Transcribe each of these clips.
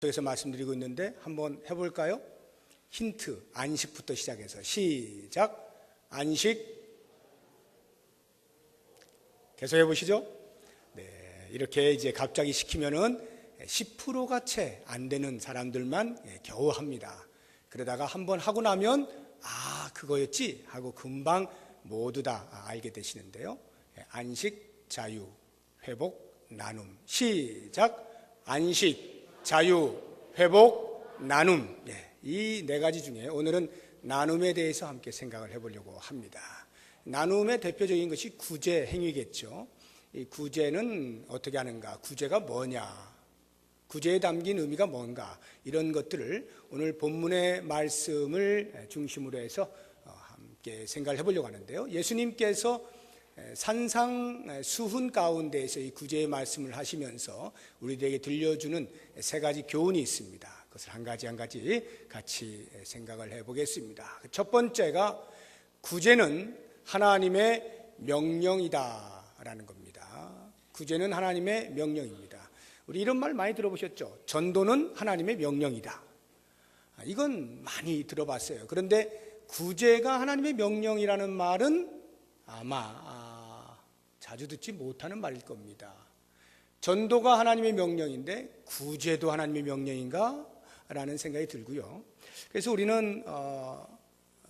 계속해서 말씀드리고 있는데 한번 해볼까요? 힌트, 안식부터 시작해서 시작. 안식. 계속 해보시죠. 네, 이렇게 이제 갑자기 시키면은 10%가 채 안 되는 사람들만 겨우 합니다. 그러다가 한번 하고 나면 그거였지 하고 금방 모두 다 알게 되시는데요. 안식, 자유, 회복, 나눔. 시작. 안식, 자유, 회복, 나눔. 이 네 가지 중에 오늘은 나눔에 대해서 함께 생각을 해보려고 합니다. 나눔의 대표적인 것이 구제 행위겠죠. 이 구제는 어떻게 하는가? 구제가 뭐냐? 구제에 담긴 의미가 뭔가? 이런 것들을 오늘 본문의 말씀을 중심으로 해서 함께 생각을 해보려고 하는데요. 예수님께서 산상수훈 가운데에서 이 구제의 말씀을 하시면서 우리들에게 들려주는 세 가지 교훈이 있습니다. 그것을 한 가지 한 가지 같이 생각을 해보겠습니다. 첫 번째가 구제는 하나님의 명령이다라는 겁니다. 구제는 하나님의 명령입니다. 우리 이런 말 많이 들어보셨죠? 전도는 하나님의 명령이다. 이건 많이 들어봤어요. 그런데 구제가 하나님의 명령이라는 말은 아마 자주 듣지 못하는 말일 겁니다. 전도가 하나님의 명령인데 구제도 하나님의 명령인가? 라는 생각이 들고요. 그래서 우리는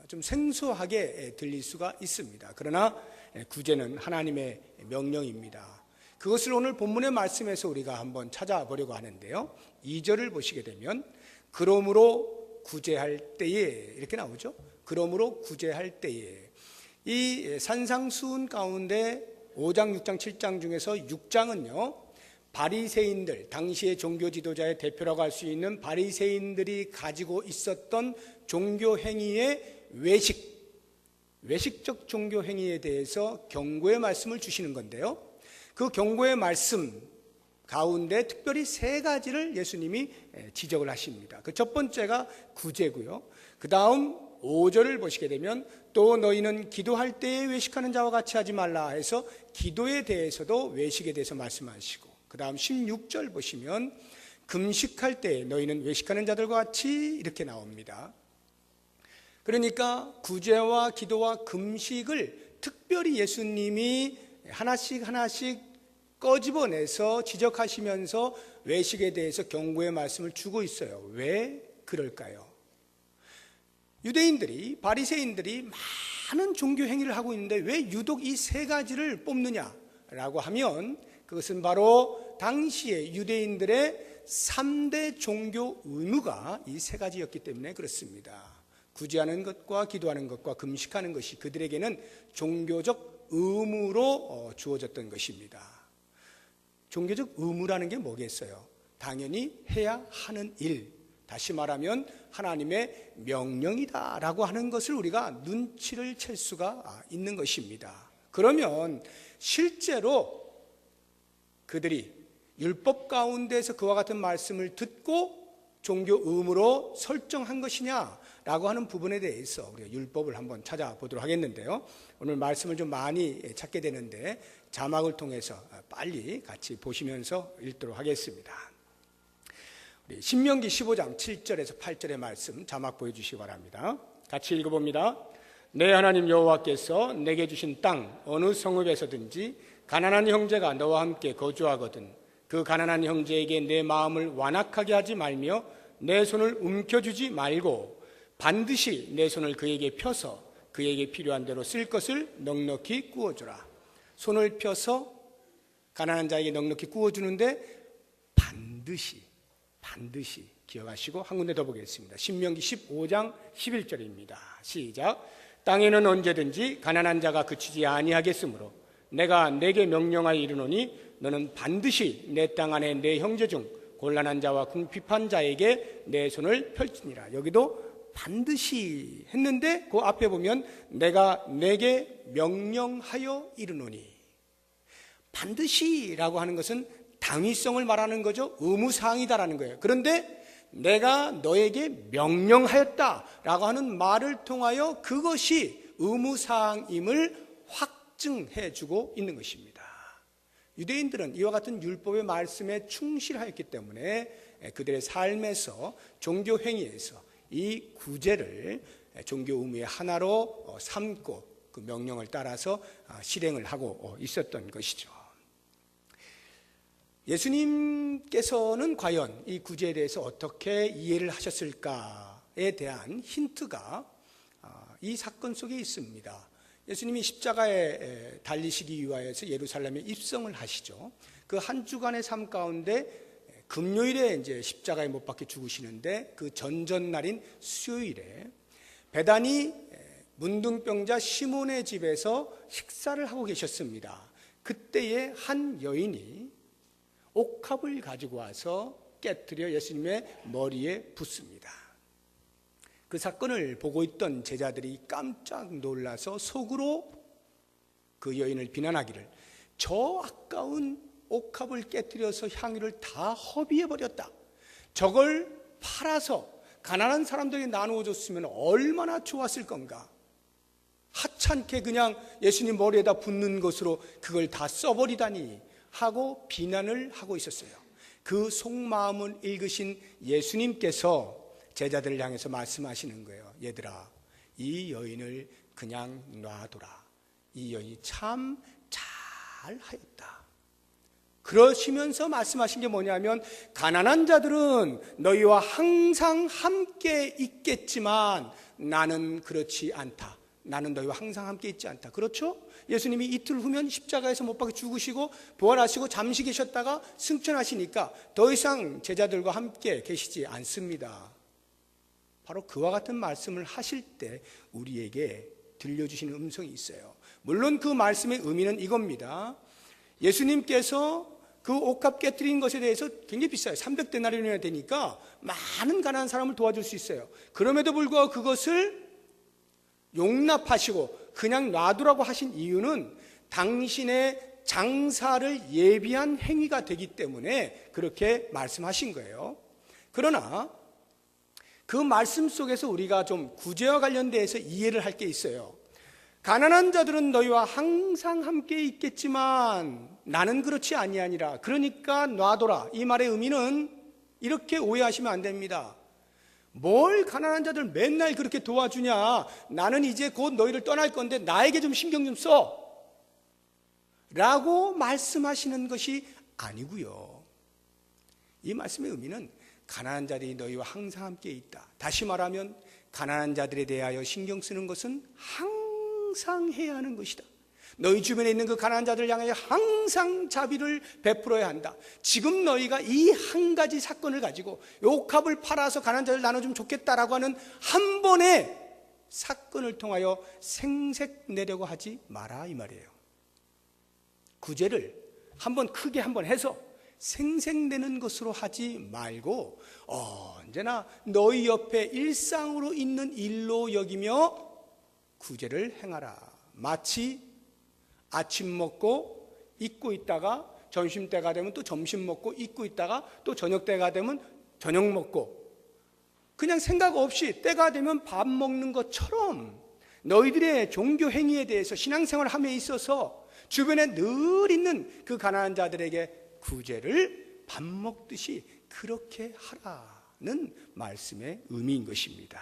좀 생소하게 들릴 수가 있습니다. 그러나 구제는 하나님의 명령입니다. 그것을 오늘 본문의 말씀에서 우리가 한번 찾아보려고 하는데요. 2절을 보시게 되면 그러므로 구제할 때에 이렇게 나오죠. 그러므로 구제할 때에 이 산상수훈 가운데 5장, 6장, 7장 중에서 6장은요. 바리새인들, 당시의 종교 지도자의 대표라고 할 수 있는 바리새인들이 가지고 있었던 종교 행위의 외식적 종교 행위에 대해서 경고의 말씀을 주시는 건데요. 그 경고의 말씀 가운데 특별히 세 가지를 예수님이 지적을 하십니다. 그 첫 번째가 구제고요. 그 다음 5절을 보시게 되면 또 너희는 기도할 때에 외식하는 자와 같이 하지 말라 해서 기도에 대해서도 외식에 대해서 말씀하시고, 그 다음 16절 보시면 금식할 때 너희는 외식하는 자들과 같이 이렇게 나옵니다. 그러니까 구제와 기도와 금식을 특별히 예수님이 하나씩 꺼집어내서 지적하시면서 외식에 대해서 경고의 말씀을 주고 있어요. 왜 그럴까요? 유대인들이, 바리새인들이 많은 종교 행위를 하고 있는데 왜 유독 이 세 가지를 뽑느냐라고 하면 그것은 바로 당시의 유대인들의 3대 종교 의무가 이 세 가지였기 때문에 그렇습니다. 구제하는 것과 기도하는 것과 금식하는 것이 그들에게는 종교적 의무로 주어졌던 것입니다. 종교적 의무라는 게 뭐겠어요? 당연히 해야 하는 일, 다시 말하면 하나님의 명령이다라고 하는 것을 우리가 눈치를 챌 수가 있는 것입니다. 그러면 실제로 그들이 율법 가운데서 그와 같은 말씀을 듣고 종교 의무로 설정한 것이냐라고 하는 부분에 대해서 우리가 율법을 한번 찾아보도록 하겠는데요. 오늘 말씀을 좀 많이 찾게 되는데 자막을 통해서 빨리 같이 보시면서 읽도록 하겠습니다. 우리 신명기 15장 7절에서 8절의 말씀 자막 보여주시기 바랍니다. 같이 읽어봅니다. 내 하나님 여호와께서 내게 주신 땅 어느 성읍에서든지 가난한 형제가 너와 함께 거주하거든 그 가난한 형제에게 내 마음을 완악하게 하지 말며 내 손을 움켜주지 말고 반드시 내 손을 그에게 펴서 그에게 필요한 대로 쓸 것을 넉넉히 구워주라. 손을 펴서 가난한 자에게 넉넉히 구워주는데 반드시 기억하시고 한 군데 더 보겠습니다. 신명기 15장 11절입니다. 시작. 땅에는 언제든지 가난한 자가 그치지 아니하겠으므로 내가 내게 명령하여 이르노니 너는 반드시 내 땅 안에 내 형제 중 곤란한 자와 궁핍한 자에게 내 손을 펼치니라. 여기도 반드시 했는데 그 앞에 보면 내가 내게 명령하여 이르노니, 반드시라고 하는 것은 당위성을 말하는 거죠. 의무사항이다라는 거예요. 그런데 내가 너에게 명령하였다라고 하는 말을 통하여 그것이 의무사항임을 확증해 주고 있는 것입니다. 유대인들은 이와 같은 율법의 말씀에 충실하였기 때문에 그들의 삶에서 종교 행위에서 이 구제를 종교 의무의 하나로 삼고 그 명령을 따라서 실행을 하고 있었던 것이죠. 예수님께서는 과연 이 구제에 대해서 어떻게 이해를 하셨을까에 대한 힌트가 이 사건 속에 있습니다. 예수님이 십자가에 달리시기 위하여서 예루살렘에 입성을 하시죠. 그 한 주간의 삶 가운데 금요일에 이제 십자가에 못 박혀 죽으시는데 그 전전날인 수요일에 베다니 문둥병자 시몬의 집에서 식사를 하고 계셨습니다. 그때에 한 여인이 옥합을 가지고 와서 깨뜨려 예수님의 머리에 붓습니다. 그 사건을 보고 있던 제자들이 깜짝 놀라서 속으로 그 여인을 비난하기를, 저 아까운 옥합을 깨뜨려서 향유를 다 허비해버렸다. 저걸 팔아서 가난한 사람들에게 나누어 줬으면 얼마나 좋았을 건가. 하찮게 그냥 예수님 머리에다 붓는 것으로 그걸 다 써버리다니 하고 비난을 하고 있었어요. 그 속마음을 읽으신 예수님께서 제자들을 향해서 말씀하시는 거예요. 얘들아, 이 여인을 그냥 놔둬라. 이 여인이 참 잘하였다. 그러시면서 말씀하신 게 뭐냐면, 가난한 자들은 너희와 항상 함께 있겠지만 나는 그렇지 않다. 나는 너희와 항상 함께 있지 않다. 그렇죠? 예수님이 이틀 후면 십자가에서 못 박혀 죽으시고 부활하시고 잠시 계셨다가 승천하시니까 더 이상 제자들과 함께 계시지 않습니다. 바로 그와 같은 말씀을 하실 때 우리에게 들려주시는 음성이 있어요. 물론 그 말씀의 의미는 이겁니다. 예수님께서 그 옥합 깨뜨린 것에 대해서 굉장히 비싸요. 300데나리온이나 되니까 많은 가난한 사람을 도와줄 수 있어요. 그럼에도 불구하고 그것을 용납하시고 그냥 놔두라고 하신 이유는 당신의 장사를 예비한 행위가 되기 때문에 그렇게 말씀하신 거예요. 그러나 그 말씀 속에서 우리가 좀 구제와 관련돼서 이해를 할 게 있어요. 가난한 자들은 너희와 항상 함께 있겠지만 나는 그렇지 아니하니라. 그러니까 놔둬라. 이 말의 의미는 이렇게 오해하시면 안 됩니다. 뭘 가난한 자들 맨날 그렇게 도와주냐. 나는 이제 곧 너희를 떠날 건데 나에게 좀 신경 좀 써. 라고 말씀하시는 것이 아니고요. 이 말씀의 의미는 가난한 자들이 너희와 항상 함께 있다. 다시 말하면 가난한 자들에 대하여 신경 쓰는 것은 항상 해야 하는 것이다. 너희 주변에 있는 그 가난한 자들을 향하여 항상 자비를 베풀어야 한다. 지금 너희가 이 한 가지 사건을 가지고 옥합을 팔아서 가난한 자를 나눠주면 좋겠다라고 하는 한 번의 사건을 통하여 생색내려고 하지 마라 이 말이에요. 구제를 한번 크게 한번 해서 생색내는 것으로 하지 말고 언제나 너희 옆에 일상으로 있는 일로 여기며 구제를 행하라. 마치 아침 먹고 잊고 있다가 점심때가 되면 또 점심 먹고 잊고 있다가 또 저녁때가 되면 저녁 먹고 그냥 생각 없이 때가 되면 밥 먹는 것처럼 너희들의 종교 행위에 대해서 신앙생활 함에 있어서 주변에 늘 있는 그 가난한 자들에게 구제를 밥 먹듯이 그렇게 하라는 말씀의 의미인 것입니다.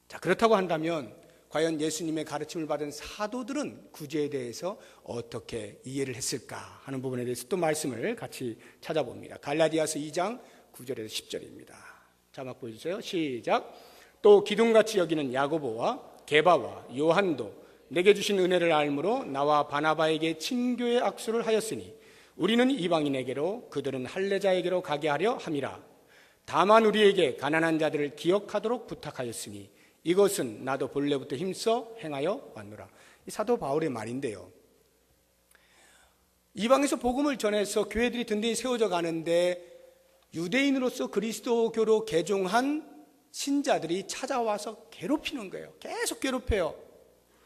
자, 그렇다고 한다면 과연 예수님의 가르침을 받은 사도들은 구제에 대해서 어떻게 이해를 했을까 하는 부분에 대해서 또 말씀을 같이 찾아봅니다. 갈라디아서 2장 9절에서 10절입니다. 자막 보여주세요. 시작. 또 기둥같이 여기는 야고보와 게바와 요한도 내게 주신 은혜를 알므로 나와 바나바에게 친교의 악수를 하였으니 우리는 이방인에게로 그들은 할례자에게로 가게 하려 함이라. 다만 우리에게 가난한 자들을 기억하도록 부탁하였으니 이것은 나도 본래부터 힘써 행하여 왔노라. 이 사도 바울의 말인데요. 이방에서 복음을 전해서 교회들이 든든히 세워져 가는데 유대인으로서 그리스도교로 개종한 신자들이 찾아와서 괴롭히는 거예요. 계속 괴롭혀요.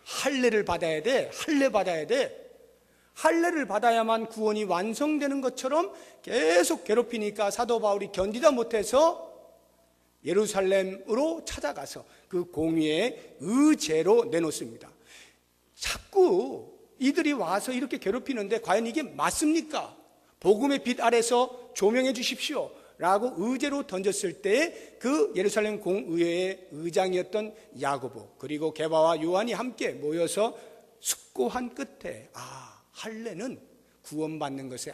할례를 받아야 돼. 할례 받아야 돼. 할례를 받아야만 구원이 완성되는 것처럼 계속 괴롭히니까 사도 바울이 견디다 못해서 예루살렘으로 찾아가서 그 공의의 의제로 내놓습니다. 자꾸 이들이 와서 이렇게 괴롭히는데 과연 이게 맞습니까? 복음의 빛 아래서 조명해 주십시오 라고 의제로 던졌을 때에 그 예루살렘 공의회의 의장이었던 야고보 그리고 게바와 요한이 함께 모여서 숙고한 끝에 할례는 구원받는 것에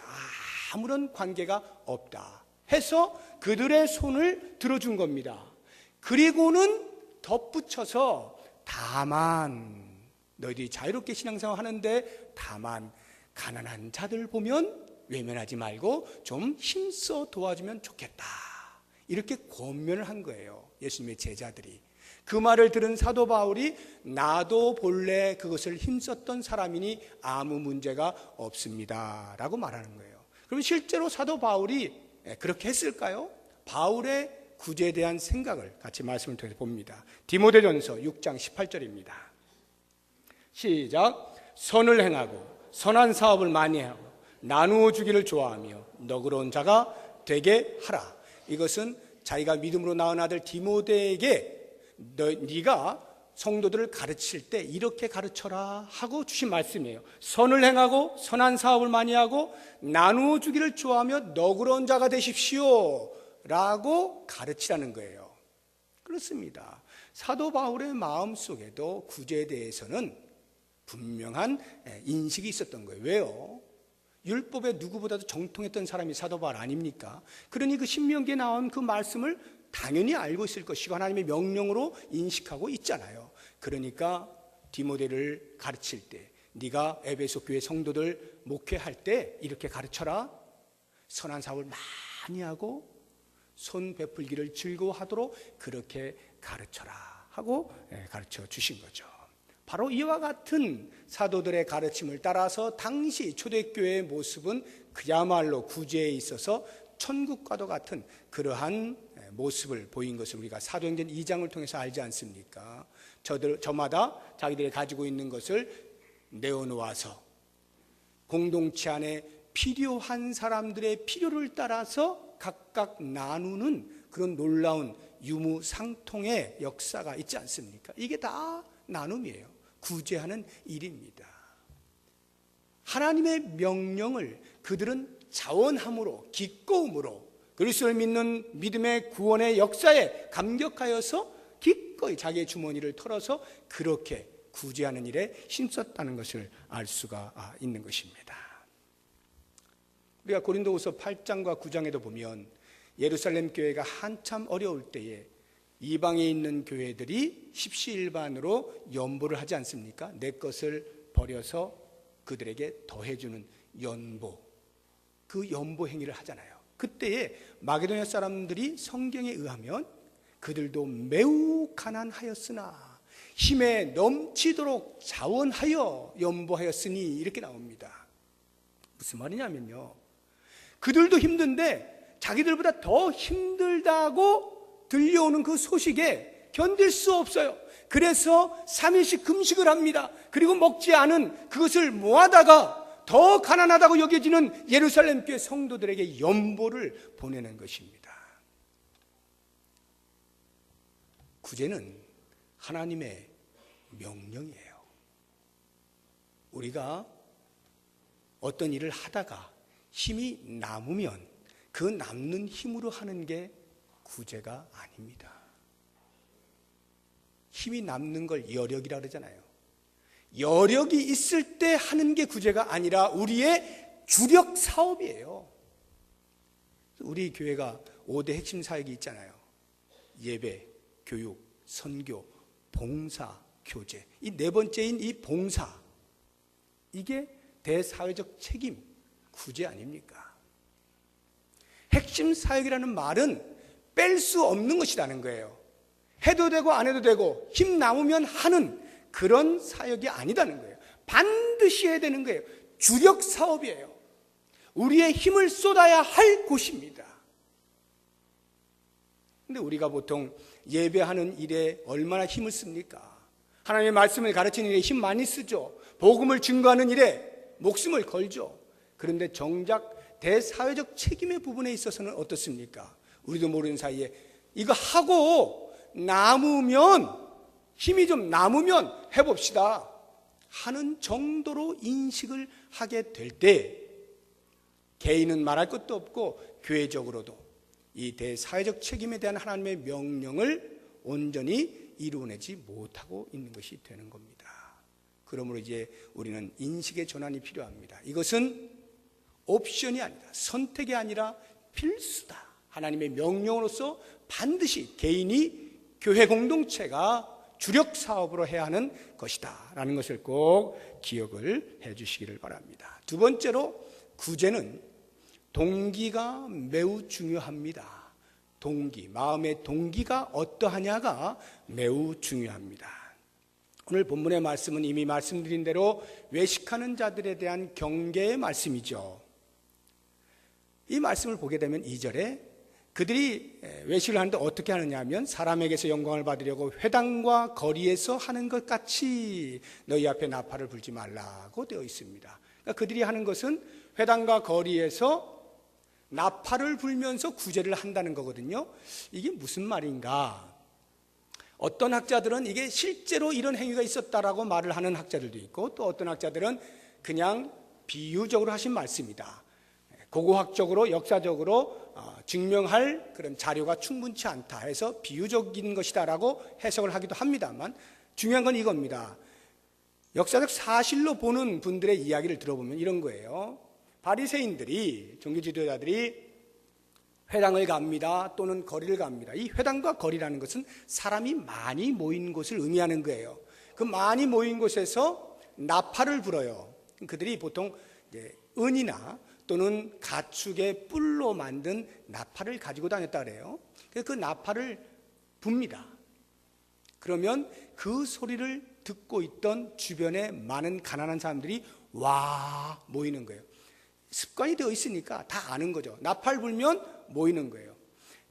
아무런 관계가 없다 해서 그들의 손을 들어준 겁니다. 그리고는 덧붙여서 다만 너희들이 자유롭게 신앙생활 하는데 다만 가난한 자들 보면 외면하지 말고 좀 힘써 도와주면 좋겠다 이렇게 권면을 한 거예요. 예수님의 제자들이. 그 말을 들은 사도 바울이 나도 본래 그것을 힘썼던 사람이니 아무 문제가 없습니다 라고 말하는 거예요. 그럼 실제로 사도 바울이 그렇게 했을까요? 바울의 구제에 대한 생각을 같이 말씀을 통해서 봅니다. 디모데전서 6장 18절입니다. 시작. 선을 행하고 선한 사업을 많이 하고 나누어 주기를 좋아하며 너그러운 자가 되게 하라. 이것은 자기가 믿음으로 낳은 아들 디모데에게 네가 성도들을 가르칠 때 이렇게 가르쳐라 하고 주신 말씀이에요. 선을 행하고 선한 사업을 많이 하고 나누어 주기를 좋아하며 너그러운 자가 되십시오 라고 가르치라는 거예요. 그렇습니다. 사도 바울의 마음속에도 구제에 대해서는 분명한 인식이 있었던 거예요. 왜요? 율법에 누구보다도 정통했던 사람이 사도 바울 아닙니까? 그러니 그 신명기에 나온 그 말씀을 당연히 알고 있을 것이고 하나님의 명령으로 인식하고 있잖아요. 그러니까 디모데를 가르칠 때 네가 에베소 교회 성도들 목회할 때 이렇게 가르쳐라. 선한 사업을 많이 하고 손 베풀기를 즐거워하도록 그렇게 가르쳐라 하고 가르쳐 주신 거죠. 바로 이와 같은 사도들의 가르침을 따라서 당시 초대교회의 모습은 그야말로 구제에 있어서 천국과도 같은 그러한 모습을 보인 것을 우리가 사도행전 2장을 통해서 알지 않습니까? 저마다 자기들이 가지고 있는 것을 내어놓아서 공동체 안에 필요한 사람들의 필요를 따라서 각각 나누는 그런 놀라운 유무상통의 역사가 있지 않습니까? 이게 다 나눔이에요. 구제하는 일입니다. 하나님의 명령을 그들은 자원함으로 기꺼움으로 그리스도를 믿는 믿음의 구원의 역사에 감격하여서 기꺼이 자기의 주머니를 털어서 그렇게 구제하는 일에 힘썼다는 것을 알 수가 있는 것입니다. 우리가 고린도후서 8장과 9장에도 보면 예루살렘 교회가 한참 어려울 때에 이방에 있는 교회들이 십시일반으로 연보를 하지 않습니까? 내 것을 버려서 그들에게 더해주는 연보, 그 연보 행위를 하잖아요. 그때에 마게도냐 사람들이 성경에 의하면 그들도 매우 가난하였으나 힘에 넘치도록 자원하여 연보하였으니 이렇게 나옵니다. 무슨 말이냐면요, 그들도 힘든데 자기들보다 더 힘들다고 들려오는 그 소식에 견딜 수 없어요. 그래서 3일씩 금식을 합니다. 그리고 먹지 않은 그것을 모아다가 더 가난하다고 여겨지는 예루살렘 교회 성도들에게 연보를 보내는 것입니다. 구제는 하나님의 명령이에요. 우리가 어떤 일을 하다가 힘이 남으면 그 남는 힘으로 하는 게 구제가 아닙니다. 힘이 남는 걸 여력이라 그러잖아요. 여력이 있을 때 하는 게 구제가 아니라 우리의 주력 사업이에요. 우리 교회가 5대 핵심 사역이 있잖아요. 예배, 교육, 선교, 봉사, 교제. 이 네 번째인 이 봉사, 이게 대사회적 책임, 구제 아닙니까? 핵심 사역이라는 말은 뺄 수 없는 것이라는 거예요. 해도 되고 안 해도 되고 힘 남으면 하는 그런 사역이 아니다는 거예요. 반드시 해야 되는 거예요. 주력 사업이에요. 우리의 힘을 쏟아야 할 곳입니다. 근데 우리가 보통 예배하는 일에 얼마나 힘을 씁니까? 하나님의 말씀을 가르치는 일에 힘 많이 쓰죠. 복음을 증거하는 일에 목숨을 걸죠. 그런데 정작 대사회적 책임의 부분에 있어서는 어떻습니까? 우리도 모르는 사이에 이거 하고 남으면, 힘이 좀 남으면 해봅시다 하는 정도로 인식을 하게 될 때 개인은 말할 것도 없고 교회적으로도 이 대사회적 책임에 대한 하나님의 명령을 온전히 이루어내지 못하고 있는 것이 되는 겁니다. 그러므로 이제 우리는 인식의 전환이 필요합니다. 이것은 옵션이 아니다, 선택이 아니라 필수다. 하나님의 명령으로서 반드시 개인이 교회 공동체가 주력 사업으로 해야 하는 것이다 라는 것을 꼭 기억을 해 주시기를 바랍니다. 두 번째로 구제는 동기가 매우 중요합니다. 동기, 마음의 동기가 어떠하냐가 매우 중요합니다. 오늘 본문의 말씀은 이미 말씀드린 대로 외식하는 자들에 대한 경계의 말씀이죠. 이 말씀을 보게 되면 2절에 그들이 외식을 하는데 어떻게 하느냐 하면 사람에게서 영광을 받으려고 회당과 거리에서 하는 것 같이 너희 앞에 나팔을 불지 말라고 되어 있습니다. 그러니까 그들이 하는 것은 회당과 거리에서 나팔을 불면서 구제를 한다는 거거든요. 이게 무슨 말인가? 어떤 학자들은 이게 실제로 이런 행위가 있었다라고 말을 하는 학자들도 있고, 또 어떤 학자들은 그냥 비유적으로 하신 말씀이다, 고고학적으로 역사적으로 증명할 그런 자료가 충분치 않다 해서 비유적인 것이다라고 해석을 하기도 합니다만, 중요한 건 이겁니다. 역사적 사실로 보는 분들의 이야기를 들어보면 이런 거예요. 바리새인들이, 종교 지도자들이 회당을 갑니다, 또는 거리를 갑니다. 이 회당과 거리라는 것은 사람이 많이 모인 곳을 의미하는 거예요. 그 많이 모인 곳에서 나팔을 불어요. 그들이 보통 이제 은이나 또는 가축의 뿔로 만든 나팔을 가지고 다녔다 그래요. 그래서 그 나팔을 붑니다. 그러면 그 소리를 듣고 있던 주변에 많은 가난한 사람들이 와 모이는 거예요. 습관이 되어 있으니까 다 아는 거죠. 나팔 불면 모이는 거예요.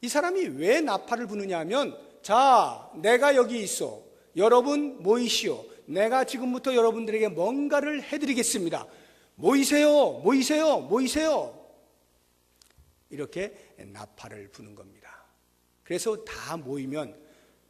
이 사람이 왜 나팔을 부느냐 하면, 자, 내가 여기 있어, 여러분 모이시오, 내가 지금부터 여러분들에게 뭔가를 해드리겠습니다, 모이세요, 모이세요, 모이세요, 이렇게 나팔을 부는 겁니다. 그래서 다 모이면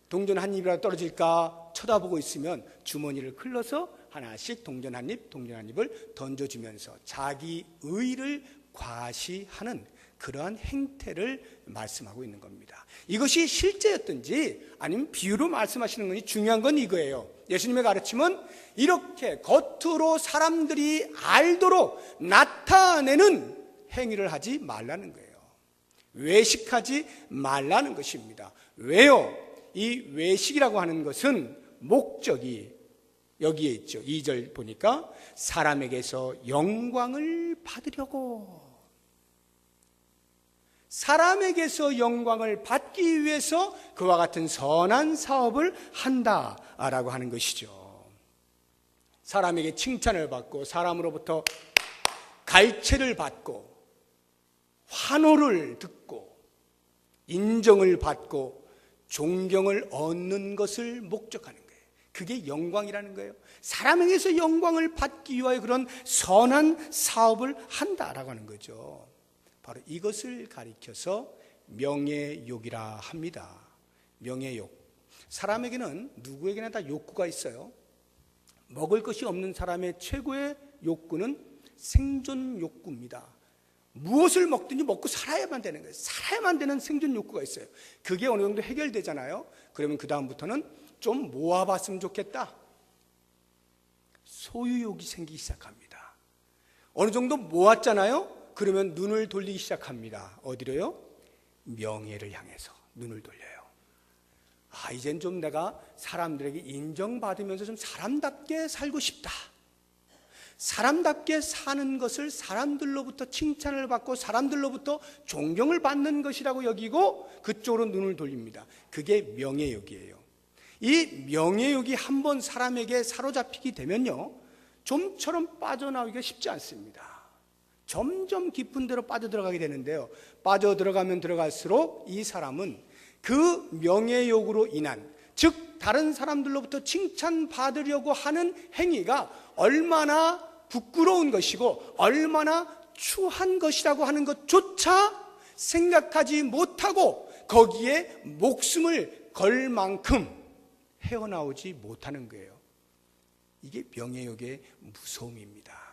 동전 한 입이라도 떨어질까 쳐다보고 있으면 주머니를 클러서 하나씩 동전 한 입, 동전 한 입을 던져주면서 자기 의를 과시하는 그러한 행태를 말씀하고 있는 겁니다. 이것이 실제였든지 아니면 비유로 말씀하시는 건지 중요한 건 이거예요. 예수님의 가르침은 이렇게 겉으로 사람들이 알도록 나타내는 행위를 하지 말라는 거예요. 외식하지 말라는 것입니다. 왜요? 이 외식이라고 하는 것은 목적이 여기에 있죠. 2절 보니까 사람에게서 영광을 받으려고, 사람에게서 영광을 받기 위해서 그와 같은 선한 사업을 한다라고 하는 것이죠. 사람에게 칭찬을 받고 사람으로부터 갈채를 받고 환호를 듣고 인정을 받고 존경을 얻는 것을 목적하는 거예요. 그게 영광이라는 거예요. 사람에게서 영광을 받기 위하여 그런 선한 사업을 한다라고 하는 거죠. 바로 이것을 가리켜서 명예욕이라 합니다. 명예욕. 사람에게는 누구에게나 다 욕구가 있어요. 먹을 것이 없는 사람의 최고의 욕구는 생존 욕구입니다. 무엇을 먹든지 먹고 살아야만 되는 거예요. 살아야만 되는 생존 욕구가 있어요. 그게 어느 정도 해결되잖아요. 그러면 그 다음부터는 좀 모아봤으면 좋겠다, 소유욕이 생기기 시작합니다. 어느 정도 모았잖아요. 그러면 눈을 돌리기 시작합니다. 어디로요? 명예를 향해서 눈을 돌려요. 아, 이젠 좀 내가 사람들에게 인정받으면서 좀 사람답게 살고 싶다. 사람답게 사는 것을 사람들로부터 칭찬을 받고 사람들로부터 존경을 받는 것이라고 여기고 그쪽으로 눈을 돌립니다. 그게 명예욕이에요. 이 명예욕이 한번 사람에게 사로잡히게 되면요, 좀처럼 빠져나오기가 쉽지 않습니다. 점점 깊은 데로 빠져들어가게 되는데요, 빠져들어가면 들어갈수록 이 사람은 그 명예욕으로 인한, 즉 다른 사람들로부터 칭찬받으려고 하는 행위가 얼마나 부끄러운 것이고 얼마나 추한 것이라고 하는 것조차 생각하지 못하고 거기에 목숨을 걸 만큼 헤어나오지 못하는 거예요. 이게 명예욕의 무서움입니다.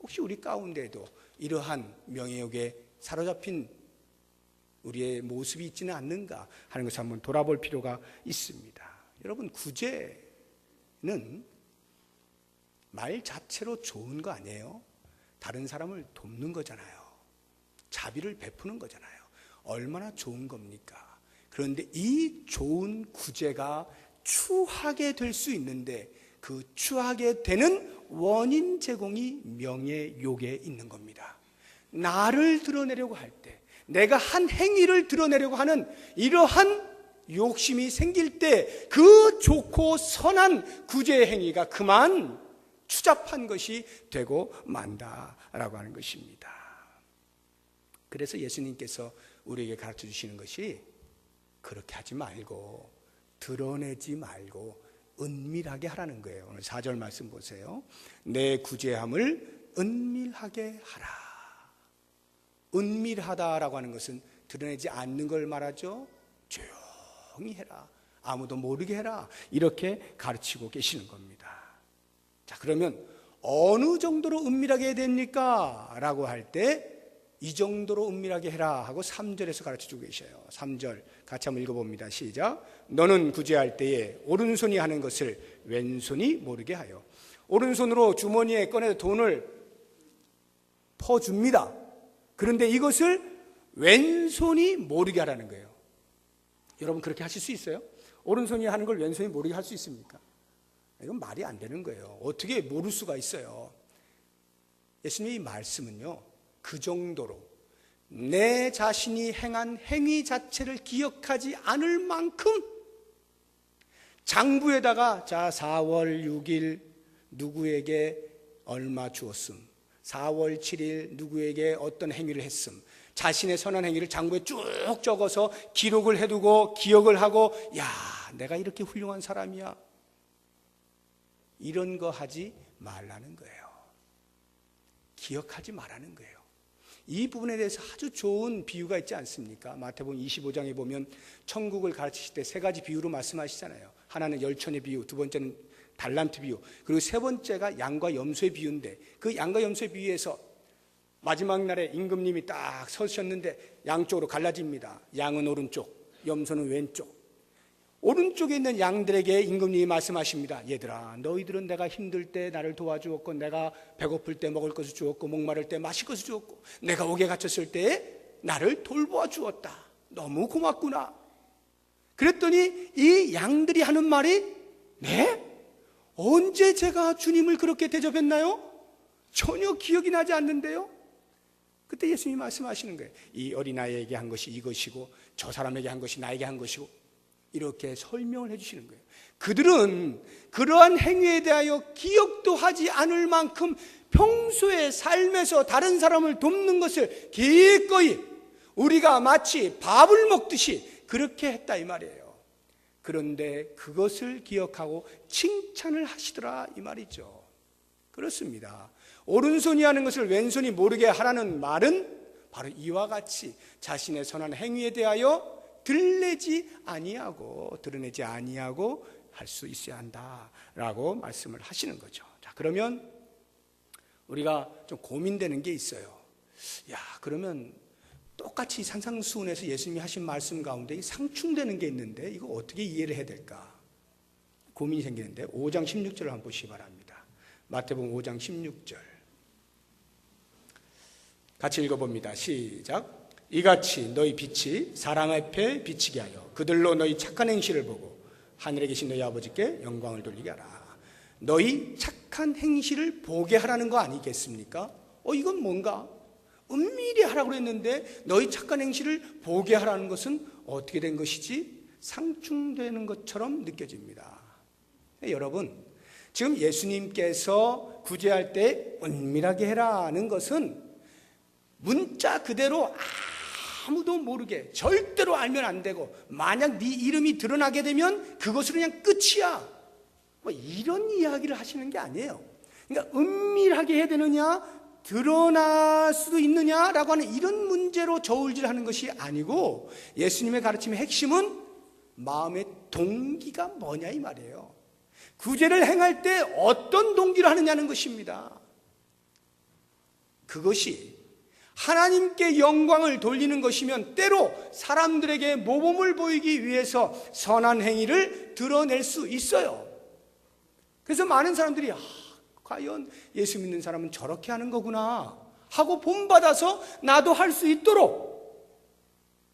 혹시 우리 가운데에도 이러한 명예욕에 사로잡힌 우리의 모습이 있지는 않는가 하는 것을 한번 돌아볼 필요가 있습니다. 여러분, 구제는 말 자체로 좋은 거 아니에요? 다른 사람을 돕는 거잖아요. 자비를 베푸는 거잖아요. 얼마나 좋은 겁니까? 그런데 이 좋은 구제가 추하게 될 수 있는데 그 추하게 되는 원인 제공이 명예욕에 있는 겁니다. 나를 드러내려고 할 때, 내가 한 행위를 드러내려고 하는 이러한 욕심이 생길 때 그 좋고 선한 구제의 행위가 그만 추잡한 것이 되고 만다라고 하는 것입니다. 그래서 예수님께서 우리에게 가르쳐 주시는 것이 그렇게 하지 말고 드러내지 말고 은밀하게 하라는 거예요. 오늘 4절 말씀 보세요. 내 구제함을 은밀하게 하라. 은밀하다라고 하는 것은 드러내지 않는 걸 말하죠. 조용히 해라. 아무도 모르게 해라. 이렇게 가르치고 계시는 겁니다. 자, 그러면 어느 정도로 은밀하게 해야 됩니까? 라고 할 때 이 정도로 은밀하게 해라 하고 3절에서 가르쳐주고 계셔요. 3절 같이 한번 읽어봅니다. 시작. 너는 구제할 때에 오른손이 하는 것을 왼손이 모르게 하여. 오른손으로 주머니에 꺼내서 돈을 퍼줍니다. 그런데 이것을 왼손이 모르게 하라는 거예요. 여러분, 그렇게 하실 수 있어요? 오른손이 하는 걸 왼손이 모르게 할 수 있습니까? 이건 말이 안 되는 거예요. 어떻게 모를 수가 있어요? 예수님의 말씀은요, 그 정도로 내 자신이 행한 행위 자체를 기억하지 않을 만큼 장부에다가 자 4월 6일 누구에게 얼마 주었음, 4월 7일 누구에게 어떤 행위를 했음, 자신의 선한 행위를 장부에 쭉 적어서 기록을 해두고 기억을 하고, 야, 내가 이렇게 훌륭한 사람이야, 이런 거 하지 말라는 거예요. 기억하지 말라는 거예요. 이 부분에 대해서 아주 좋은 비유가 있지 않습니까? 마태복음 25장에 보면 천국을 가르치실 때 세 가지 비유로 말씀하시잖아요. 하나는 열천의 비유, 두 번째는 달란트 비유, 그리고 세 번째가 양과 염소의 비유인데, 그 양과 염소의 비유에서 마지막 날에 임금님이 딱 서셨는데 양쪽으로 갈라집니다. 양은 오른쪽, 염소는 왼쪽. 오른쪽에 있는 양들에게 임금님이 말씀하십니다. 얘들아, 너희들은 내가 힘들 때 나를 도와주었고, 내가 배고플 때 먹을 것을 주었고, 목마를 때 마실 것을 주었고, 내가 옥에 갇혔을 때 나를 돌보아 주었다. 너무 고맙구나. 그랬더니 이 양들이 하는 말이, 네? 언제 제가 주님을 그렇게 대접했나요? 전혀 기억이 나지 않는데요. 그때 예수님이 말씀하시는 거예요. 이 어린아이에게 한 것이 이것이고, 저 사람에게 한 것이 나에게 한 것이고, 이렇게 설명을 해주시는 거예요. 그들은 그러한 행위에 대하여 기억도 하지 않을 만큼 평소의 삶에서 다른 사람을 돕는 것을 기꺼이 우리가 마치 밥을 먹듯이 그렇게 했다 이 말이에요. 그런데 그것을 기억하고 칭찬을 하시더라 이 말이죠. 그렇습니다. 오른손이 하는 것을 왼손이 모르게 하라는 말은 바로 이와 같이 자신의 선한 행위에 대하여 드러내지 아니하고 할 수 있어야 한다라고 말씀을 하시는 거죠. 자, 그러면 우리가 좀 고민되는 게 있어요. 야, 그러면 똑같이 산상수훈에서 예수님이 하신 말씀 가운데 상충되는 게 있는데 이거 어떻게 이해를 해야 될까? 고민이 생기는데 5장 16절을 한번 보시기 바랍니다. 마태복음 5장 16절 같이 읽어봅니다. 시작. 이같이 너희 빛이 사람 앞에 비치게 하여 그들로 너희 착한 행실을 보고 하늘에 계신 너희 아버지께 영광을 돌리게 하라. 너희 착한 행실을 보게 하라는 거 아니겠습니까? 이건 뭔가 은밀히 하라고 했는데 너희 착한 행실을 보게 하라는 것은 어떻게 된 것이지? 상충되는 것처럼 느껴집니다. 여러분, 지금 예수님께서 구제할 때 은밀하게 해라는 것은 문자 그대로 아무도 모르게, 절대로 알면 안 되고, 만약 네 이름이 드러나게 되면 그것으로 그냥 끝이야, 이런 이야기를 하시는 게 아니에요. 그러니까 은밀하게 해야 되느냐, 드러날 수도 있느냐라고 하는 이런 문제로 저울질하는 것이 아니고, 예수님의 가르침의 핵심은 마음의 동기가 뭐냐 이 말이에요. 구제를 행할 때 어떤 동기를 하느냐는 것입니다. 그것이 하나님께 영광을 돌리는 것이면 때로 사람들에게 모범을 보이기 위해서 선한 행위를 드러낼 수 있어요. 그래서 많은 사람들이 과연 예수 믿는 사람은 저렇게 하는 거구나 하고 본받아서 나도 할 수 있도록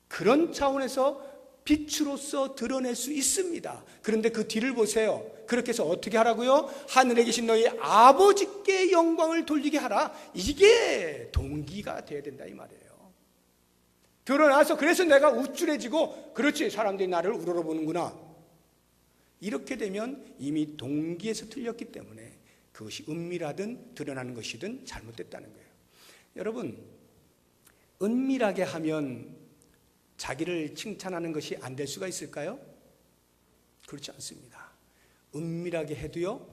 그런 차원에서 빛으로서 드러낼 수 있습니다. 그런데 그 뒤를 보세요. 그렇게 해서 어떻게 하라고요? 하늘에 계신 너희 아버지께 영광을 돌리게 하라. 이게 동기가 돼야 된다 이 말이에요. 드러나서 그래서 내가 우쭐해지고 그렇지 사람들이 나를 우러러보는구나. 이렇게 되면 이미 동기에서 틀렸기 때문에 그것이 은밀하든 드러나는 것이든 잘못됐다는 거예요. 여러분, 은밀하게 하면 자기를 칭찬하는 것이 안 될 수가 있을까요? 그렇지 않습니다. 은밀하게 해도요,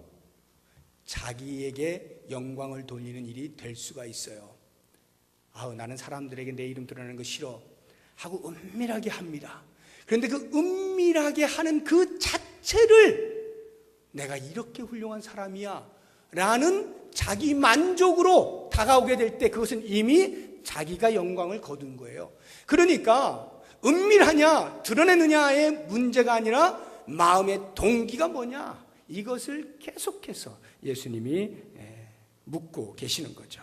자기에게 영광을 돌리는 일이 될 수가 있어요. 나는 사람들에게 내 이름 드러나는 거 싫어 하고 은밀하게 합니다. 그런데 그 은밀하게 하는 그 자체를 내가 이렇게 훌륭한 사람이야 라는 자기 만족으로 다가오게 될 때 그것은 이미 자기가 영광을 거둔 거예요. 그러니까 은밀하냐 드러내느냐의 문제가 아니라 마음의 동기가 뭐냐, 이것을 계속해서 예수님이 묻고 계시는 거죠.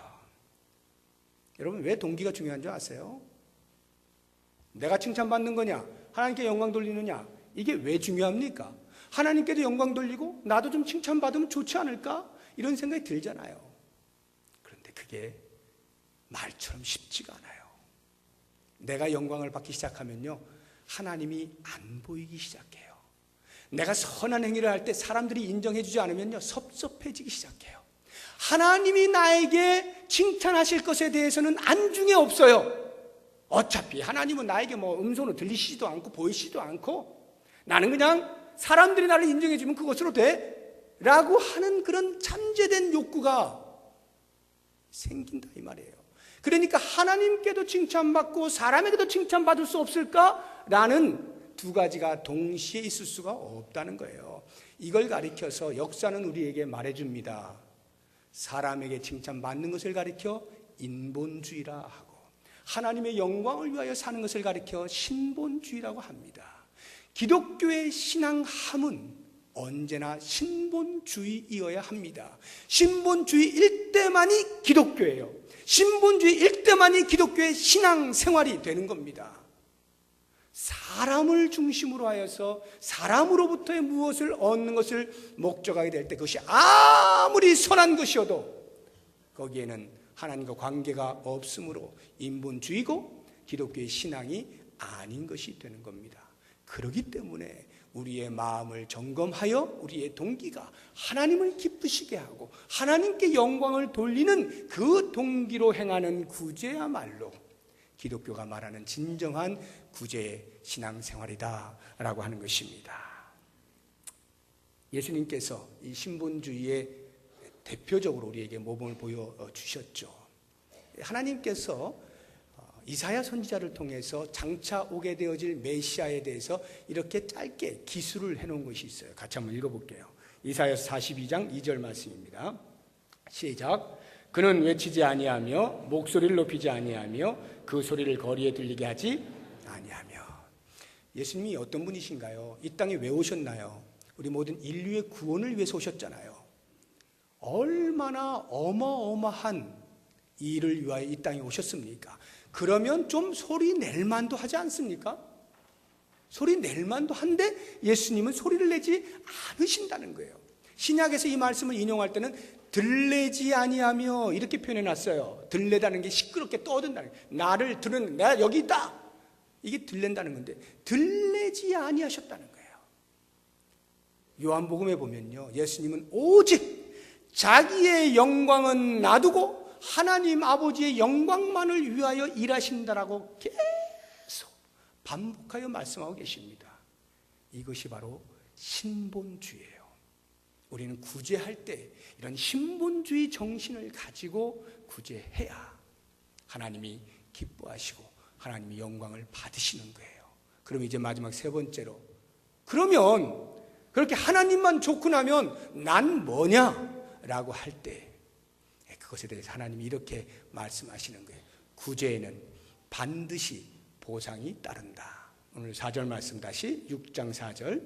여러분, 왜 동기가 중요한 줄 아세요? 내가 칭찬받는 거냐, 하나님께 영광 돌리느냐, 이게 왜 중요합니까? 하나님께도 영광 돌리고 나도 좀 칭찬받으면 좋지 않을까? 이런 생각이 들잖아요. 그런데 그게 말처럼 쉽지가 않아요. 내가 영광을 받기 시작하면요, 하나님이 안 보이기 시작해요. 내가 선한 행위를 할 때 사람들이 인정해 주지 않으면요, 섭섭해지기 시작해요. 하나님이 나에게 칭찬하실 것에 대해서는 안중에 없어요. 어차피 하나님은 나에게 음성으로 들리시지도 않고 보이시지도 않고 나는 그냥 사람들이 나를 인정해 주면 그것으로 돼 라고 하는 그런 잠재된 욕구가 생긴다 이 말이에요. 그러니까 하나님께도 칭찬받고 사람에게도 칭찬받을 수 없을까? 라는 두 가지가 동시에 있을 수가 없다는 거예요. 이걸 가리켜서 역사는 우리에게 말해줍니다. 사람에게 칭찬받는 것을 가리켜 인본주의라 하고, 하나님의 영광을 위하여 사는 것을 가리켜 신본주의라고 합니다. 기독교의 신앙함은 언제나 신본주의이어야 합니다. 신본주의일 때만이 기독교예요. 신본주의일 때만이 기독교의 신앙생활이 되는 겁니다. 사람을 중심으로 하여서 사람으로부터의 무엇을 얻는 것을 목적하게 될 때 그것이 아무리 선한 것이어도 거기에는 하나님과 관계가 없으므로 인본주의고 기독교의 신앙이 아닌 것이 되는 겁니다. 그렇기 때문에 우리의 마음을 점검하여 우리의 동기가 하나님을 기쁘시게 하고 하나님께 영광을 돌리는 그 동기로 행하는 구제야말로 기독교가 말하는 진정한 구제의 신앙생활이다라고 하는 것입니다. 예수님께서 이 신본주의의 대표적으로 우리에게 모범을 보여주셨죠. 하나님께서 이사야 선지자를 통해서 장차 오게 되어질 메시아에 대해서 이렇게 짧게 기술을 해놓은 것이 있어요. 같이 한번 읽어볼게요. 이사야서 42장 2절 말씀입니다. 시작. 그는 외치지 아니하며 목소리를 높이지 아니하며 그 소리를 거리에 들리게 하지 아니하며. 예수님이 어떤 분이신가요? 이 땅에 왜 오셨나요? 우리 모든 인류의 구원을 위해서 오셨잖아요. 얼마나 어마어마한 일을 위하여 이 땅에 오셨습니까? 그러면 좀 소리 낼 만도 하지 않습니까? 소리 낼 만도 한데 예수님은 소리를 내지 않으신다는 거예요. 신약에서 이 말씀을 인용할 때는 들레지 아니하며 이렇게 표현해 놨어요. 들레다는 게 시끄럽게 떠든다는 거예요. 나를 들은 내가 여기 있다, 이게 들렌다는 건데 들레지 아니하셨다는 거예요. 요한복음에 보면요, 예수님은 오직 자기의 영광은 놔두고 하나님 아버지의 영광만을 위하여 일하신다라고 계속 반복하여 말씀하고 계십니다. 이것이 바로 신본주의예요. 우리는 구제할 때 이런 신본주의 정신을 가지고 구제해야 하나님이 기뻐하시고 하나님이 영광을 받으시는 거예요. 그럼 이제 마지막 세 번째로, 그러면 그렇게 하나님만 좋고 나면 난 뭐냐? 라고 할 때 그것에 대해서 하나님이 이렇게 말씀하시는 거예요. 구제에는 반드시 보상이 따른다. 오늘 4절 말씀 다시 6장 4절.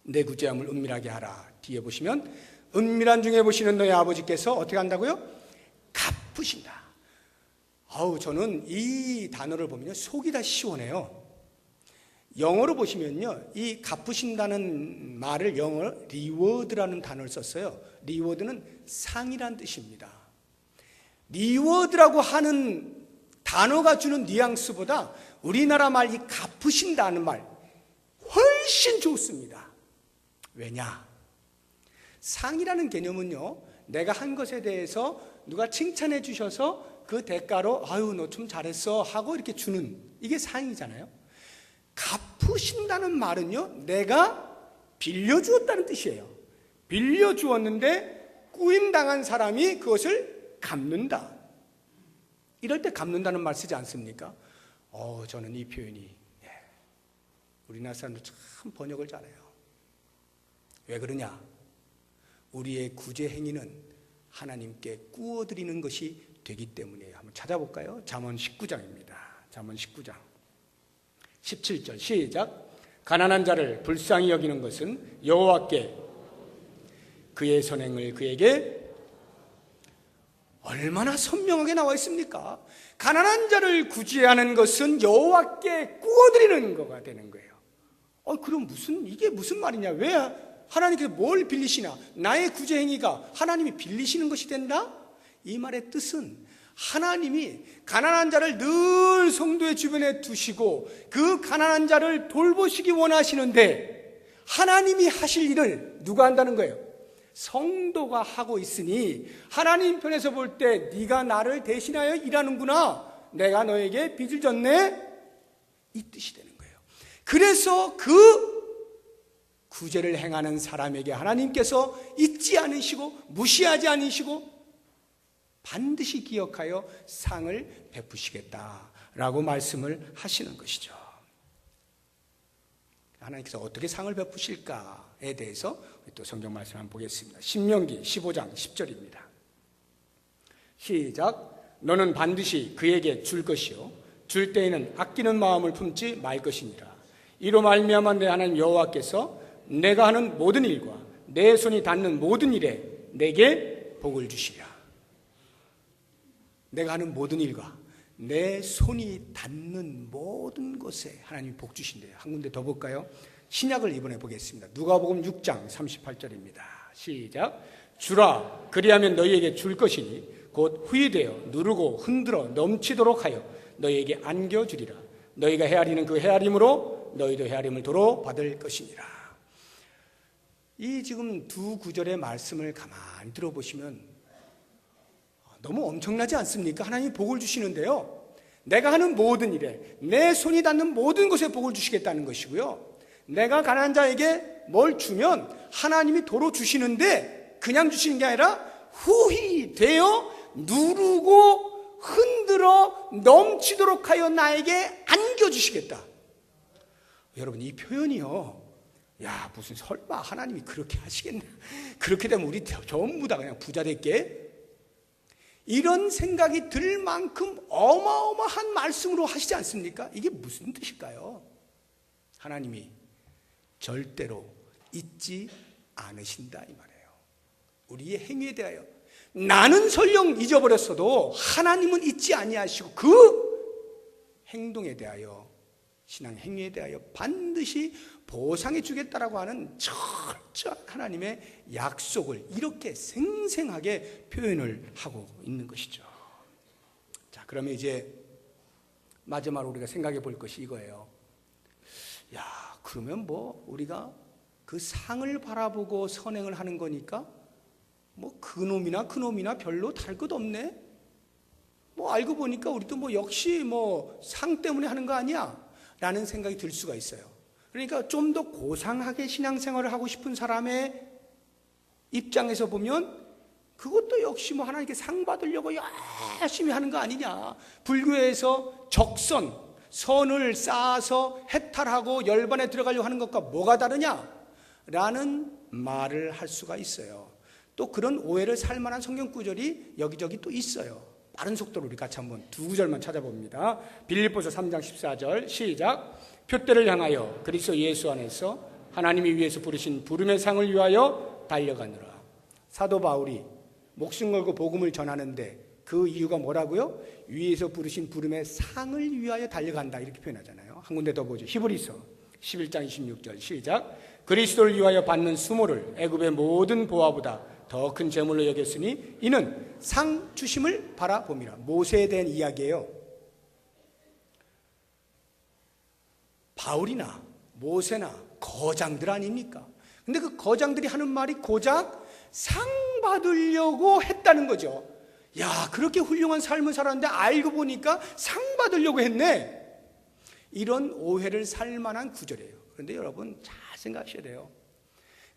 내 구제함을 은밀하게 하라. 뒤에 보시면 은밀한 중에 보시는 너희 아버지께서 어떻게 한다고요? 갚으신다. 저는 이 단어를 보면 속이 다 시원해요. 영어로 보시면요, 이 갚으신다는 말을 영어로 리워드라는 단어를 썼어요. 리워드는 상이란 뜻입니다. 리워드라고 하는 단어가 주는 뉘앙스보다 우리나라 말 이 갚으신다는 말 훨씬 좋습니다. 왜냐? 상이라는 개념은요, 내가 한 것에 대해서 누가 칭찬해 주셔서 그 대가로 아유 너 좀 잘했어 하고 이렇게 주는, 이게 상이잖아요. 갚으신다는 말은요, 내가 빌려주었다는 뜻이에요. 빌려주었는데 꾸임당한 사람이 그것을 갚는다. 이럴 때 갚는다는 말 쓰지 않습니까? 저는 이 표현이 우리나라 사람들 참 번역을 잘해요. 왜 그러냐? 우리의 구제 행위는 하나님께 꾸어드리는 것이 되기 때문이에요. 한번 찾아볼까요? 잠언 19장입니다. 잠언 19장 17절 시작. 가난한 자를 불쌍히 여기는 것은 여호와께 그의 선행을 그에게 얼마나 선명하게 나와 있습니까? 가난한 자를 구제하는 것은 여호와께 꾸어드리는 거가 되는 거예요. 그럼 이게 무슨 말이냐? 왜 하나님께서 뭘 빌리시나? 나의 구제 행위가 하나님이 빌리시는 것이 된다? 이 말의 뜻은 하나님이 가난한 자를 늘 성도의 주변에 두시고 그 가난한 자를 돌보시기 원하시는데 하나님이 하실 일을 누가 한다는 거예요? 성도가 하고 있으니 하나님 편에서 볼 때 네가 나를 대신하여 일하는구나, 내가 너에게 빚을 졌네, 이 뜻이 되는 거예요. 그래서 그 구제를 행하는 사람에게 하나님께서 잊지 않으시고 무시하지 않으시고 반드시 기억하여 상을 베푸시겠다라고 말씀을 하시는 것이죠. 하나님께서 어떻게 상을 베푸실까에 대해서 또 성경 말씀 한번 보겠습니다. 신명기 15장 10절입니다. 시작. 너는 반드시 그에게 줄 것이요 줄 때에는 아끼는 마음을 품지 말 것이니라. 이로 말미암아 내 하나님 여호와께서 내가 하는 모든 일과 내 손이 닿는 모든 일에 내게 복을 주시리라. 내가 하는 모든 일과 내 손이 닿는 모든 것에 하나님이 복 주신대요. 한 군데 더 볼까요? 신약을 이번에 보겠습니다. 누가복음 6장 38절입니다. 시작. 주라 그리하면 너희에게 줄 것이니 곧 후이되어 누르고 흔들어 넘치도록 하여 너희에게 안겨주리라. 너희가 헤아리는 그 헤아림으로 너희도 헤아림을 도로 받을 것이니라. 이 지금 두 구절의 말씀을 가만히 들어보시면 너무 엄청나지 않습니까? 하나님이 복을 주시는데요, 내가 하는 모든 일에 내 손이 닿는 모든 것에 복을 주시겠다는 것이고요, 내가 가난한 자에게 뭘 주면 하나님이 도로 주시는데 그냥 주시는 게 아니라 후히 되어 누르고 흔들어 넘치도록 하여 나에게 안겨주시겠다. 여러분, 이 표현이요, 무슨 설마 하나님이 그렇게 하시겠나? 그렇게 되면 우리 전부 다 그냥 부자 될게? 이런 생각이 들 만큼 어마어마한 말씀으로 하시지 않습니까? 이게 무슨 뜻일까요? 하나님이 절대로 잊지 않으신다 이 말이에요. 우리의 행위에 대하여 나는 설령 잊어버렸어도 하나님은 잊지 아니하시고 그 행동에 대하여, 신앙 행위에 대하여 반드시 보상해 주겠다라고 하는 철저한 하나님의 약속을 이렇게 생생하게 표현을 하고 있는 것이죠. 자, 그러면 이제 마지막으로 우리가 생각해 볼 것이 이거예요. 그러면 우리가 그 상을 바라보고 선행을 하는 거니까 그놈이나 별로 다를 것 없네? 알고 보니까 우리도 역시 상 때문에 하는 거 아니야? 라는 생각이 들 수가 있어요. 그러니까 좀 더 고상하게 신앙생활을 하고 싶은 사람의 입장에서 보면 그것도 역시 하나님께 상 받으려고 열심히 하는 거 아니냐. 불교에서 선을 쌓아서 해탈하고 열반에 들어가려고 하는 것과 뭐가 다르냐? 라는 말을 할 수가 있어요. 또 그런 오해를 살 만한 성경 구절이 여기저기 또 있어요. 빠른 속도로 우리 같이 한번 두 구절만 찾아봅니다. 빌립보서 3장 14절 시작. 표대를 향하여 그리스도 예수 안에서 하나님이 위에서 부르신 부름의 상을 위하여 달려가느라. 사도 바울이 목숨 걸고 복음을 전하는데 그 이유가 뭐라고요? 위에서 부르신 부름의 상을 위하여 달려간다 이렇게 표현하잖아요. 한 군데 더 보죠. 히브리서 11장 26절 시작. 그리스도를 위하여 받는 수모를 애굽의 모든 보화보다 더 큰 재물로 여겼으니 이는 상 주심을 바라봅니다. 모세에 대한 이야기예요. 바울이나 모세나 거장들 아닙니까? 근데 그 거장들이 하는 말이 고작 상 받으려고 했다는 거죠. 야, 그렇게 훌륭한 삶을 살았는데 알고 보니까 상 받으려고 했네. 이런 오해를 살 만한 구절이에요. 그런데 여러분 잘 생각하셔야 돼요.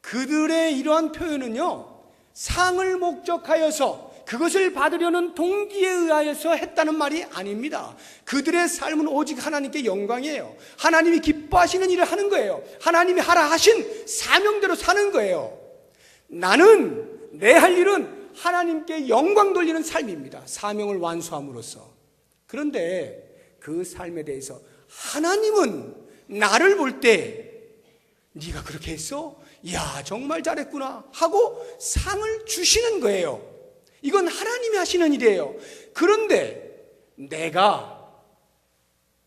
그들의 이러한 표현은요, 상을 목적하여서 그것을 받으려는 동기에 의하여서 했다는 말이 아닙니다. 그들의 삶은 오직 하나님께 영광이에요. 하나님이 기뻐하시는 일을 하는 거예요. 하나님이 하라 하신 사명대로 사는 거예요. 나는 내 할 일은 하나님께 영광 돌리는 삶입니다. 사명을 완수함으로써. 그런데 그 삶에 대해서 하나님은 나를 볼 때 네가 그렇게 했어? 이야, 정말 잘했구나 하고 상을 주시는 거예요. 이건 하나님이 하시는 일이에요. 그런데 내가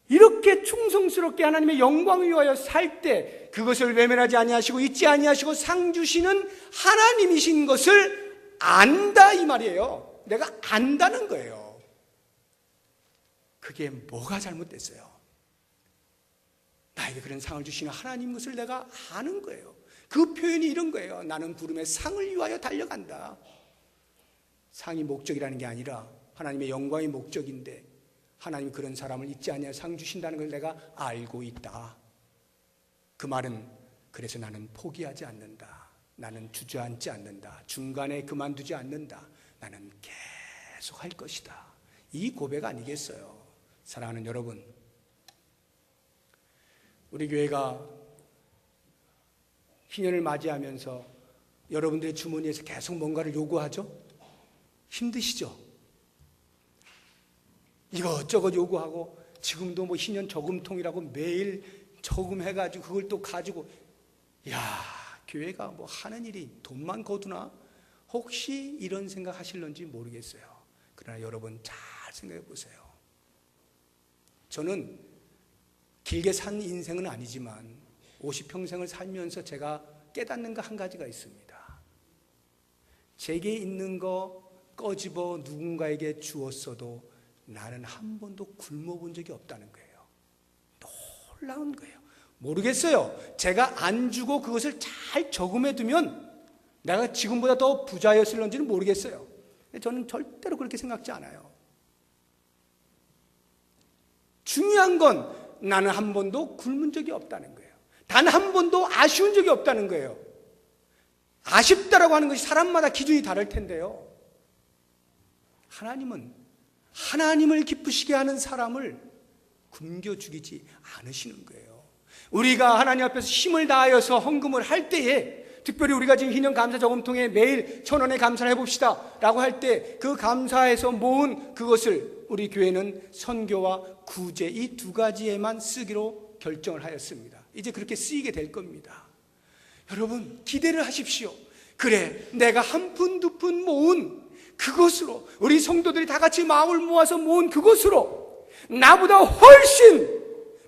이렇게 충성스럽게 하나님의 영광을 위하여 살 때 그것을 외면하지 아니하시고 잊지 아니하시고 상 주시는 하나님이신 것을 안다 이 말이에요. 내가 안다는 거예요. 그게 뭐가 잘못됐어요? 나에게 그런 상을 주시는 하나님 것을 내가 아는 거예요. 그 표현이 이런 거예요. 나는 부름의 상을 위하여 달려간다. 상이 목적이라는 게 아니라 하나님의 영광이 목적인데 하나님이 그런 사람을 잊지 아니하여 상 주신다는 걸 내가 알고 있다. 그 말은 그래서 나는 포기하지 않는다. 나는 주저앉지 않는다. 중간에 그만두지 않는다. 나는 계속 할 것이다. 이 고백 아니겠어요? 사랑하는 여러분, 우리 교회가 희년을 맞이하면서 여러분들의 주머니에서 계속 뭔가를 요구하죠? 힘드시죠? 이것저것 요구하고 지금도 뭐 희년 저금통이라고 매일 저금해가지고 그걸 또 가지고, 야, 교회가 뭐 하는 일이 돈만 거두나? 혹시 이런 생각 하실런지 모르겠어요. 그러나 여러분 잘 생각해 보세요. 저는 길게 산 인생은 아니지만 50평생을 살면서 제가 깨닫는 거 한 가지가 있습니다. 제게 있는 거 꺼집어 누군가에게 주었어도 나는 한 번도 굶어본 적이 없다는 거예요. 놀라운 거예요. 모르겠어요. 제가 안 주고 그것을 잘 저금해 두면 내가 지금보다 더 부자였을런지는 모르겠어요. 저는 절대로 그렇게 생각지 않아요. 중요한 건 나는 한 번도 굶은 적이 없다는 거예요. 단 한 번도 아쉬운 적이 없다는 거예요. 아쉽다라고 하는 것이 사람마다 기준이 다를 텐데요. 하나님은 하나님을 기쁘시게 하는 사람을 굶겨 죽이지 않으시는 거예요. 우리가 하나님 앞에서 힘을 다하여서 헌금을 할 때에, 특별히 우리가 지금 희년 감사 저금통에 매일 1,000원의 감사를 해봅시다 라고 할 때 그 감사에서 모은 그것을 우리 교회는 선교와 구제 이 두 가지에만 쓰기로 결정을 하였습니다. 이제 그렇게 쓰이게 될 겁니다. 여러분 기대를 하십시오. 그래, 내가 한 푼 두 푼 모은 그것으로, 우리 성도들이 다 같이 마음을 모아서 모은 그것으로 나보다 훨씬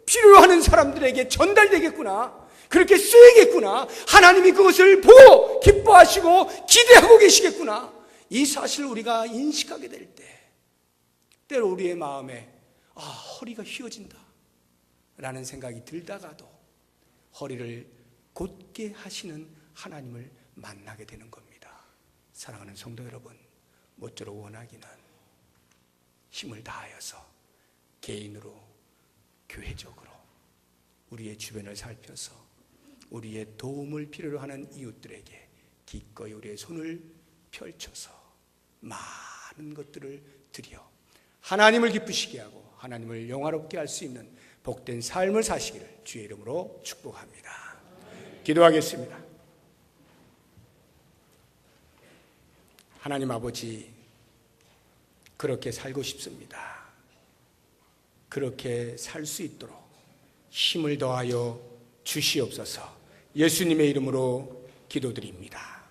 필요하는 사람들에게 전달되겠구나, 그렇게 쓰이겠구나, 하나님이 그것을 보고 기뻐하시고 기대하고 계시겠구나, 이 사실을 우리가 인식하게 될 때 때로 우리의 마음에 허리가 휘어진다 라는 생각이 들다가도 허리를 곧게 하시는 하나님을 만나게 되는 겁니다. 사랑하는 성도 여러분, 모쪼록 원하기는 힘을 다하여서 개인으로, 교회적으로 우리의 주변을 살펴서 우리의 도움을 필요로 하는 이웃들에게 기꺼이 우리의 손을 펼쳐서 많은 것들을 드려 하나님을 기쁘시게 하고 하나님을 영화롭게 할 수 있는 복된 삶을 사시기를 주의 이름으로 축복합니다. 기도하겠습니다. 하나님 아버지, 그렇게 살고 싶습니다. 그렇게 살 수 있도록 힘을 더하여 주시옵소서. 예수님의 이름으로 기도드립니다.